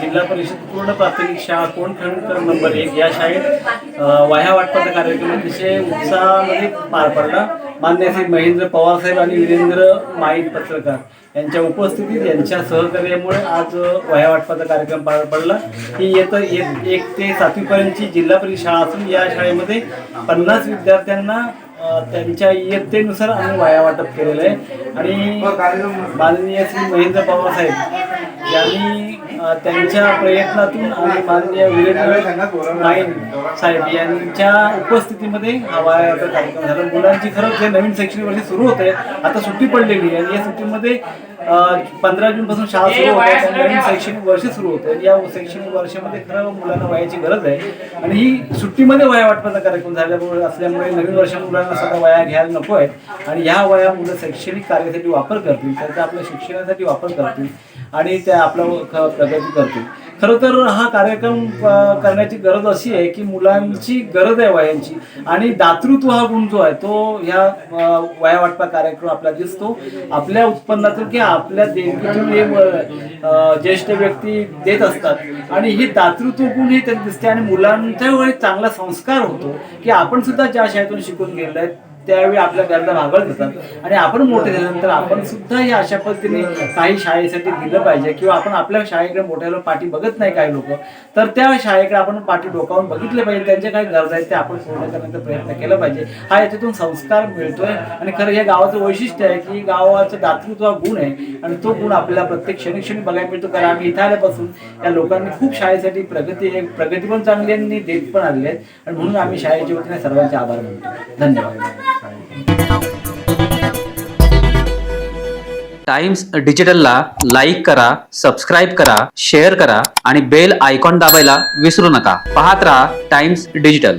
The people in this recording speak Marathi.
जिल्हा परिषद पूर्ण प्राथमिक शाळा कोंडखणकर नंबर 1 या शाळेत वह्या वाटपाचा कार्यक्रम अतिशय उत्साहामध्ये पार पडला। माननीय श्री महेंद्र पवार साहेब आणि वीरेंद्र माईत पत्रकार यांच्या उपस्थितीत यांच्या सहकार्यामुळे आज वह्या वाटपाचा कार्यक्रम पार पडला। ही इयत्ता 1 ते 7वी पर्यंतची जिल्हा परिषद शाळा असून या शाळेमध्ये 50 विद्यार्थ्यांना त्यांच्या इयत्तेनुसार आम्ही वह्या वाटप केलेलं आहे। आणि माननीय श्री महेंद्र पवार साहेब यांनी त्यांच्या प्रयत्नातून आणि माननीय वीरेंद्र माईन साहेब यांच्या उपस्थितीमध्ये हा वह्या वाटप कार्यक्रम झाला। मुलांची खरंच हे नवीन शैक्षणिक वर्ष सुरू होत आहे, आता सुट्टी पडलेली आहे आणि या सुट्टीमध्ये 15 जून पासून शाळा सुरू होत आहे, नवीन शैक्षणिक वर्ष सुरू होत आहे। या शैक्षणिक वर्षामध्ये खरं मुलांना वह्याची गरज आहे आणि ही सुट्टीमध्ये वह्या वाटपाचा कार्यक्रम झाल्यामुळे असल्यामुळे नवीन वर्षात मुलांना स्वतः वह्या घ्यायला नको आहे आणि ह्या वह्या मुलं शैक्षणिक कार्यासाठी वापर करतील, त्याचा आपल्या शिक्षणासाठी वापर करतील आणि त्या आपलं प्रगती करतील। खरं तर हा कार्यक्रम करण्याची गरज अशी आहे की मुलांची गरज आहे वह्यांची आणि दातृत्व हा गुण जो आहे तो ह्या वह्या वाटपा कार्यक्रम आपल्याला दिसतो। आपल्या उत्पन्नातून किंवा आपल्या देणगीतून हे ज्येष्ठ व्यक्ती देत असतात आणि हे दातृत्व गुण हे त्यात दिसते आणि मुलांच्या वेळी चांगला संस्कार होतो की आपण सुद्धा ज्या शाळेतून शिकून गेलेलो आहे त्यावेळी आपल्या गरजा भागवत होतात आणि आपण मोठे झाल्यानंतर आपण सुद्धा हे अशा पद्धतीने काही शाळेसाठी दिलं पाहिजे किंवा आपण आपल्या शाळेकडे मोठ्याला पाठी बघत नाही काही लोक, तर त्या शाळेकडे आपण पाठी डोकावून बघितले पाहिजे, त्यांच्या काही गरजा आहेत ते आपण पूर्ण करण्याचा प्रयत्न केला पाहिजे। हा याच्यातून संस्कार मिळतोय आणि खरं या गावाचं वैशिष्ट्य आहे की गावाचं दातृत्व गुण आहे आणि तो गुण आपल्याला प्रत्येक क्षणी बघायला मिळतो। कारण आम्ही इथं आल्यापासून या लोकांनी खूप शाळेसाठी प्रगती पण चांगली देत पण आलेली आहेत आणि म्हणून आम्ही शाळेच्या वतीने सर्वांचे आभार मानतो। धन्यवाद। टाइम्स डिजिटलला लाईक करा, सबस्क्राईब करा, शेअर करा आणि बेल आयकॉन दाबायला विसरू नका। पाहत रहा टाइम्स डिजिटल।